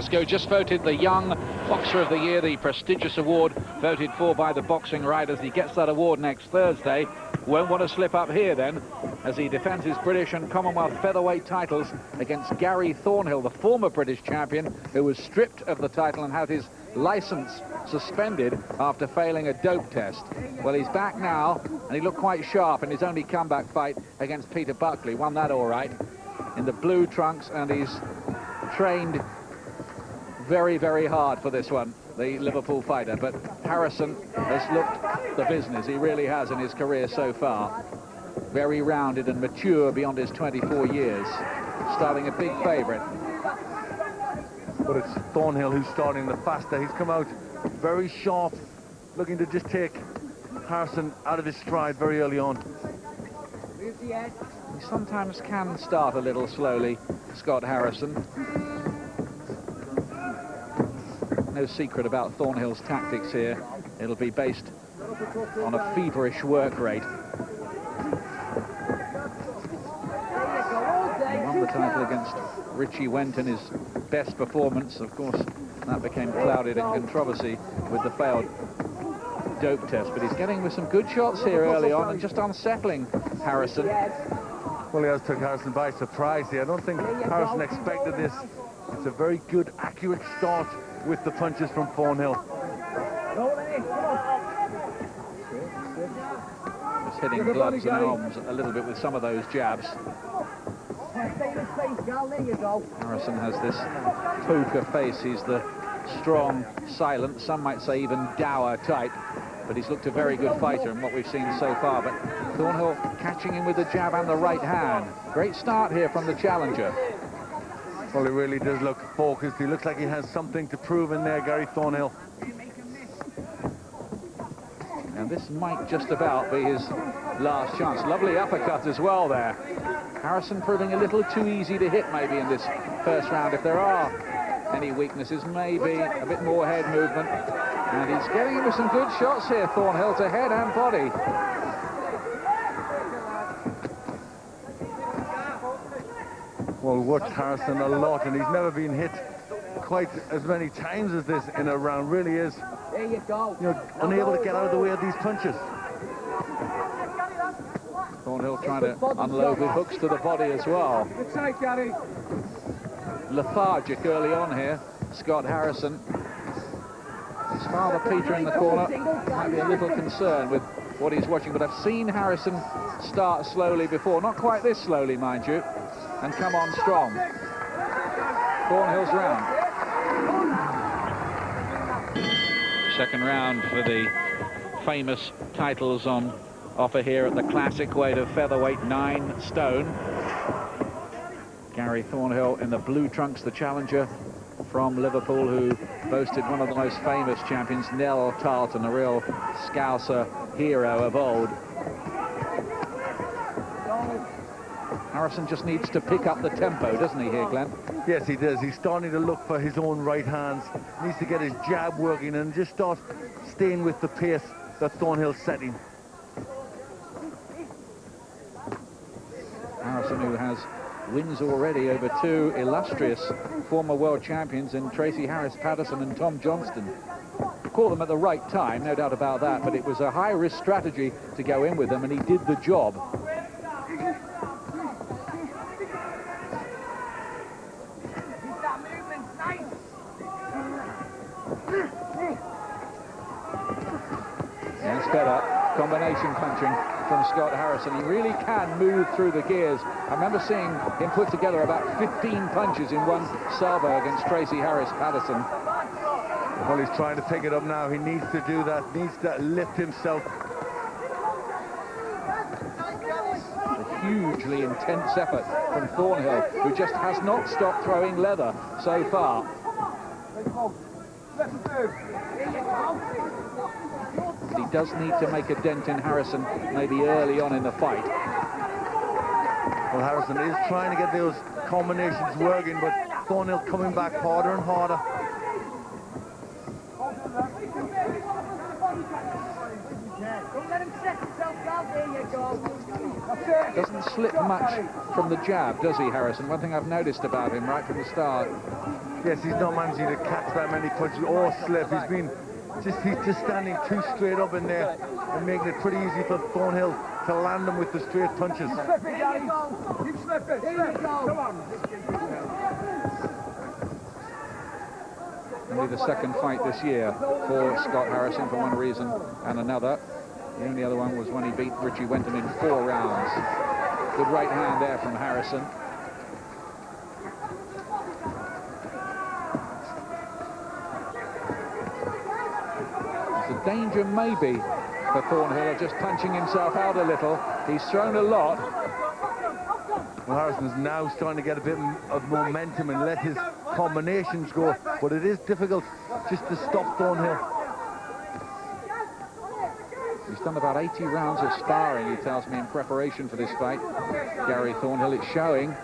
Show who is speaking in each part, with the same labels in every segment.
Speaker 1: Glasgow, just voted the Young Boxer of the Year, the prestigious award voted for by the boxing writers. He gets that award next Thursday. Won't want to slip up here then, as he defends his British and Commonwealth featherweight titles against Gary Thornhill, the former British champion, who was stripped of the title and had his license suspended after failing a dope test. Well, he's back now, and he looked quite sharp in his only comeback fight against Peter Buckley. Won that all right in the blue trunks, and he's trained very, very hard for this one, the Liverpool fighter. But Harrison has looked the business. He really has in his career so far. Very rounded and mature beyond his 24 years. Starting a big favourite.
Speaker 2: But it's Thornhill who's starting the faster. He's come out very sharp, looking to just take Harrison out of his stride very early on.
Speaker 1: He sometimes can start a little slowly, Scott Harrison. No secret about Thornhill's tactics here. It'll be based on a feverish work rate. He won the title against Richie Wenton, his best performance. Of course, that became clouded in controversy with the failed dope test. But he's getting with some good shots here early on and just unsettling Harrison.
Speaker 2: Well, he has took Harrison by surprise here. I don't think Harrison expected this. It's a very good, accurate start with the punches from Thornhill.
Speaker 1: Just hitting gloves and arms a little bit with some of those jabs. Harrison has this poker face. He's the strong, silent, some might say even dour type, but he's looked a very good fighter in what we've seen so far. But Thornhill catching him with the jab and the right hand. Great start here from the challenger.
Speaker 2: Well, he really does look focused. He looks like he has something to prove in there, Gary Thornhill.
Speaker 1: And this might just about be his last chance. Lovely uppercut as well there. Harrison proving a little too easy to hit maybe in this first round. If there are any weaknesses, maybe a bit more head movement. And he's getting into some good shots here, Thornhill, to head and body.
Speaker 2: Well, watched Harrison a lot, and he's never been hit quite as many times as this in a round. Really is,
Speaker 3: there you go,
Speaker 2: unable to get out of the way of these punches.
Speaker 1: Thornhill trying to unload with hooks to the body as well. Lethargic early on here, Scott Harrison. His father Peter in the corner might be a little concerned with what he's watching, but I've seen Harrison start slowly before, not quite this slowly, mind you, and come on strong. Thornhill's round. Second round for the famous titles on offer here at the classic weight of featherweight, 9 stone. Gary Thornhill in the blue trunks, the challenger from Liverpool, who boasted one of the most famous champions, Nell Tarleton, a real Scouser hero of old. Harrison just needs to pick up the tempo, doesn't he here, Glenn?
Speaker 2: Yes, he does. He's starting to look for his own right hands. He needs to get his jab working and just start staying with the pace that Thornhill's setting.
Speaker 1: Harrison, who has wins already over 2 illustrious former world champions in Tracy Harris-Patterson and Tom Johnston. Caught them at the right time, no doubt about that, but it was a high-risk strategy to go in with them, and he did the job. That's better. Combination punching from Scott Harrison. He really can move through the gears. I remember seeing him put together about 15 punches in one salvo against Tracy Harris-Patterson.
Speaker 2: Well, he's trying to pick it up now. He needs to do that, needs to lift himself.
Speaker 1: A hugely intense effort from Thornhill, who just has not stopped throwing leather so far. But he does need to make a dent in Harrison maybe early on in the fight.
Speaker 2: Well, Harrison is trying to get those combinations working, but Thornhill coming back harder and harder.
Speaker 3: Don't let him set himself down. There you go.
Speaker 1: Doesn't slip much from the jab, does he, Harrison? One thing I've noticed about him right from the start.
Speaker 2: Yes, he's not managing to catch that many punches or slip. He's just standing too straight up in there and making it pretty easy for Thornhill to land him with the straight punches.
Speaker 3: Keep slipping, Gary. Keep slipping. There you go. Come on.
Speaker 1: Only the second fight this year for Scott Harrison for one reason and another. The only other one was when he beat Richie Wenton in 4 rounds. Good right hand there from Harrison. The danger maybe for Thornhill of just punching himself out a little. He's thrown a lot.
Speaker 2: Well, Harrison's now starting to get a bit of momentum and let his combinations go, but it is difficult just to stop Thornhill.
Speaker 1: He's done about 80 rounds of sparring, he tells me, in preparation for this fight. Gary Thornhill, it's showing.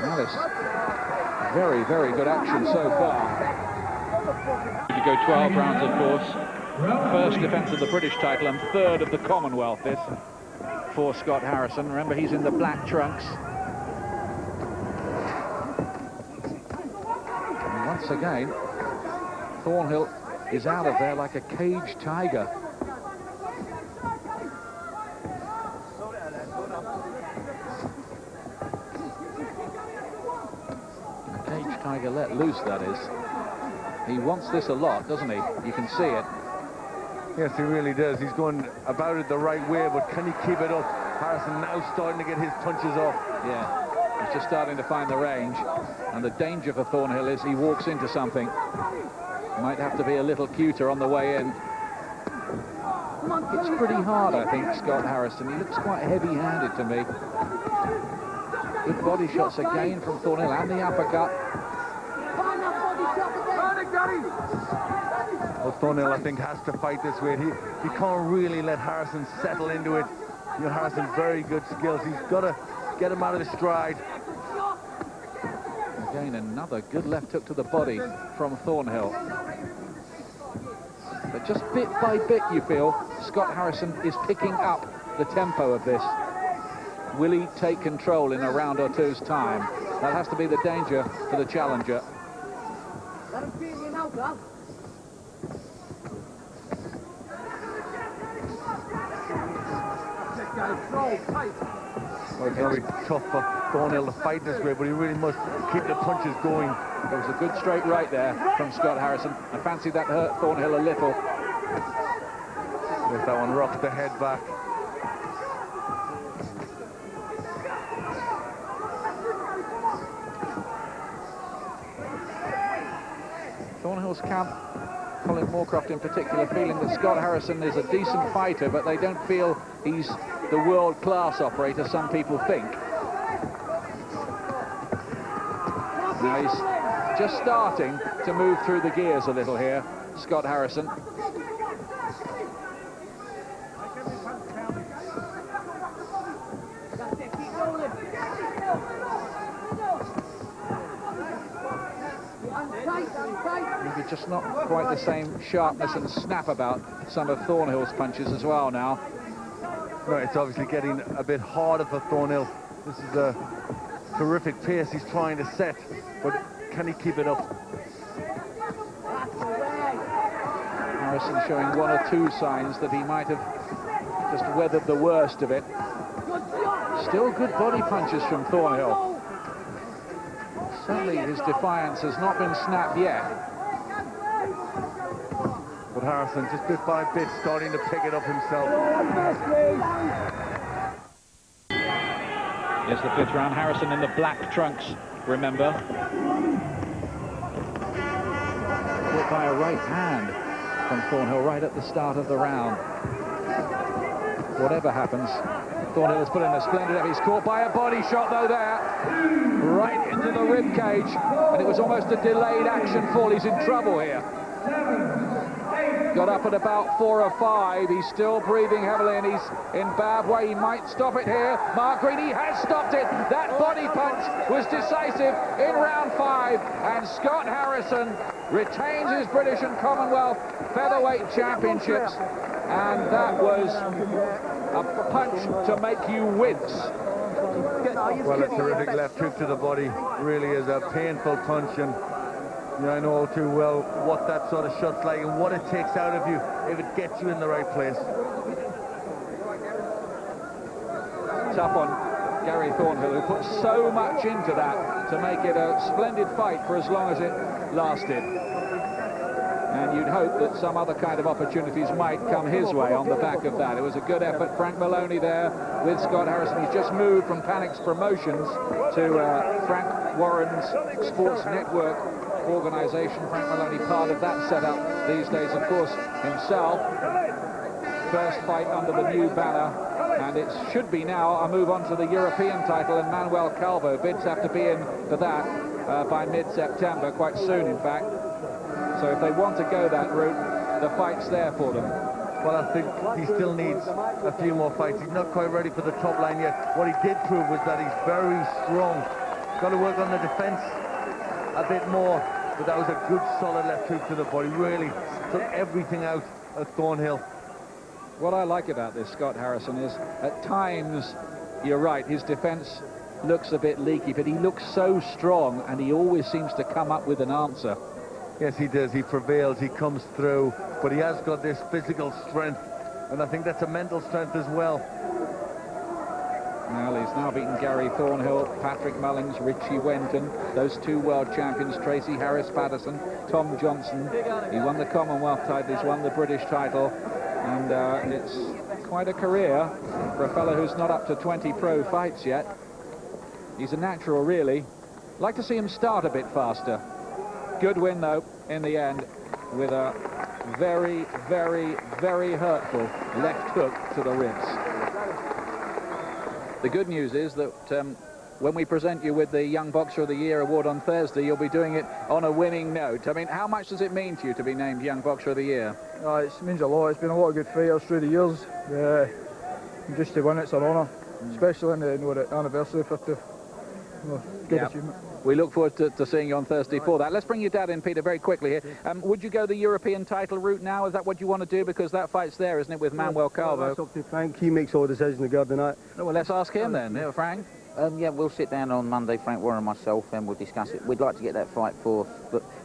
Speaker 1: Well, it's very, very good action so far. To go 12 rounds, of course. First defence of the British title and 3rd of the Commonwealth, this, for Scott Harrison. Remember, he's in the black trunks. And once again, Thornhill is out of there like a caged tiger. A caged tiger let loose, that is. He wants this a lot, doesn't he? You can see it.
Speaker 2: Yes, he really does. He's going about it the right way, but can he keep it up? Harrison now starting to get his punches off.
Speaker 1: Yeah, he's just starting to find the range. And the danger for Thornhill is he walks into something. Might have to be a little cuter on the way in. It's pretty hard, I think, Scott Harrison. He looks quite heavy-handed to me. Good body shots again from Thornhill and the uppercut.
Speaker 2: Well, Thornhill, I think, has to fight this way. He can't really let Harrison settle into it. You know, Harrison, very good skills. He's got to get him out of his stride.
Speaker 1: Again, another good left hook to the body from Thornhill. But just bit by bit, you feel, Scott Harrison is picking up the tempo of this. Will he take control in a round or two's time? That has to be the danger for the challenger.
Speaker 3: Let him beat you now, Doug.
Speaker 2: Well, it's going to be tough for Thornhill to fight this way, but he really must keep the punches going.
Speaker 1: There was a good straight right there from Scott Harrison. I fancy that hurt Thornhill a little.
Speaker 2: Yes, that one rocked the head back.
Speaker 1: Thornhill's camp, Colin Moorcroft in particular, feeling that Scott Harrison is a decent fighter, but they don't feel he's the world-class operator some people think. Now he's just starting to move through the gears a little here, Scott Harrison. Maybe just not quite the same sharpness and snap about some of Thornhill's punches as well now.
Speaker 2: No, it's obviously getting a bit harder for Thornhill. This is a terrific pace he's trying to set, but can he keep it up?
Speaker 1: Harrison showing 1 or 2 signs that he might have just weathered the worst of it. Still good body punches from Thornhill. Certainly his defiance has not been snapped yet.
Speaker 2: But Harrison, just bit by bit, starting to pick it up himself.
Speaker 1: Here's the 5th round. Harrison in the black trunks, remember. Caught by a right hand from Thornhill right at the start of the round. Whatever happens, Thornhill has put in a splendid effort. He's caught by a body shot, though, there. Right into the rib cage. And it was almost a delayed action fall. He's in trouble here. Got up at about 4 or 5. He's still breathing heavily and he's in bad way. He might stop it here. Mark Green, he has stopped it. That body punch was decisive in round 5. And Scott Harrison retains his British and Commonwealth Featherweight Championships. And that was a punch to make you wince.
Speaker 2: Well, a terrific left hook to the body. Really is a painful punch, and I know too well what that sort of shot's like and what it takes out of you if it gets you in the right place.
Speaker 1: Tough on Gary Thornhill, who put so much into that to make it a splendid fight for as long as it lasted. And you'd hope that some other kind of opportunities might come his way on the back of that. It was a good effort. Frank Maloney there with Scott Harrison. He's just moved from Panic's Promotions to Frank Warren's Sports Network organisation. Frank Maloney, part of that setup these days, of course, himself. First fight under the new banner, and it should be now a move on to the European title, and Manuel Calvo. Bids have to be in for that by mid-September, quite soon, in fact. So if they want to go that route, the fight's there for them.
Speaker 2: Well, I think he still needs a few more fights. He's not quite ready for the top line yet. What he did prove was that he's very strong. Got to work on the defence a bit more, but that was a good, solid left hook to the body. Really took everything out of Thornhill.
Speaker 1: What I like about this, Scott Harrison, is at times, you're right, his defence looks a bit leaky, but he looks so strong, and he always seems to come up with an answer.
Speaker 2: Yes, he does. He prevails. He comes through. But he has got this physical strength. And I think that's a mental strength as well.
Speaker 1: Well, he's now beaten Gary Thornhill, Patrick Mullings, Richie Wenton, those two world champions, Tracy Harris-Patterson, Tom Johnson. He won the Commonwealth title. He's won the British title. And it's quite a career for a fellow who's not up to 20 pro fights yet. He's a natural, really. Like to see him start a bit faster. Good win, though, in the end, with a very, very, very hurtful left hook to the ribs. The good news is that when we present you with the Young Boxer of the Year award on Thursday, you'll be doing it on a winning note. I mean, how much does it mean to you to be named Young Boxer of the Year?
Speaker 4: It means a lot. It's been a lot of good fighters through the years. Just to win it's an honour, especially in the anniversary 50th. Good achievement.
Speaker 1: We look forward to seeing you on Thursday for that. Let's bring your dad in, Peter, very quickly here. Would you go the European title route now? Is that what you want to do? Because that fight's there, isn't it, with Manuel Calvo?
Speaker 4: Well, that's up to Frank. He makes all the decisions regarding that.
Speaker 1: Well, let's ask him then. Yeah, Frank?
Speaker 5: Yeah, we'll sit down on Monday, Frank Warren and myself, and we'll discuss it. We'd like to get that fight for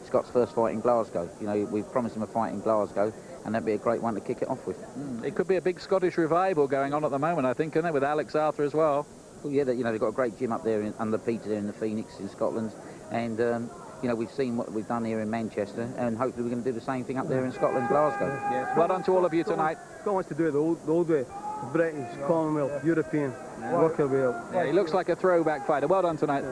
Speaker 5: Scott's first fight in Glasgow. You know, we've promised him a fight in Glasgow, and that'd be a great one to kick it off with.
Speaker 1: It could be a big Scottish revival going on at the moment, I think, isn't it, with Alex Arthur as well?
Speaker 5: Well, yeah, you know, they've got a great gym up there under Peter there in the Phoenix in Scotland, and you know, we've seen what we've done here in Manchester, and hopefully we're going to do the same thing up there in Scotland, Glasgow.
Speaker 1: Yes. Well done to all of you tonight.
Speaker 4: Scott wants to do it the old way. British, Commonwealth, European, work our way up.
Speaker 1: Yeah, he looks like a throwback fighter. Well done tonight.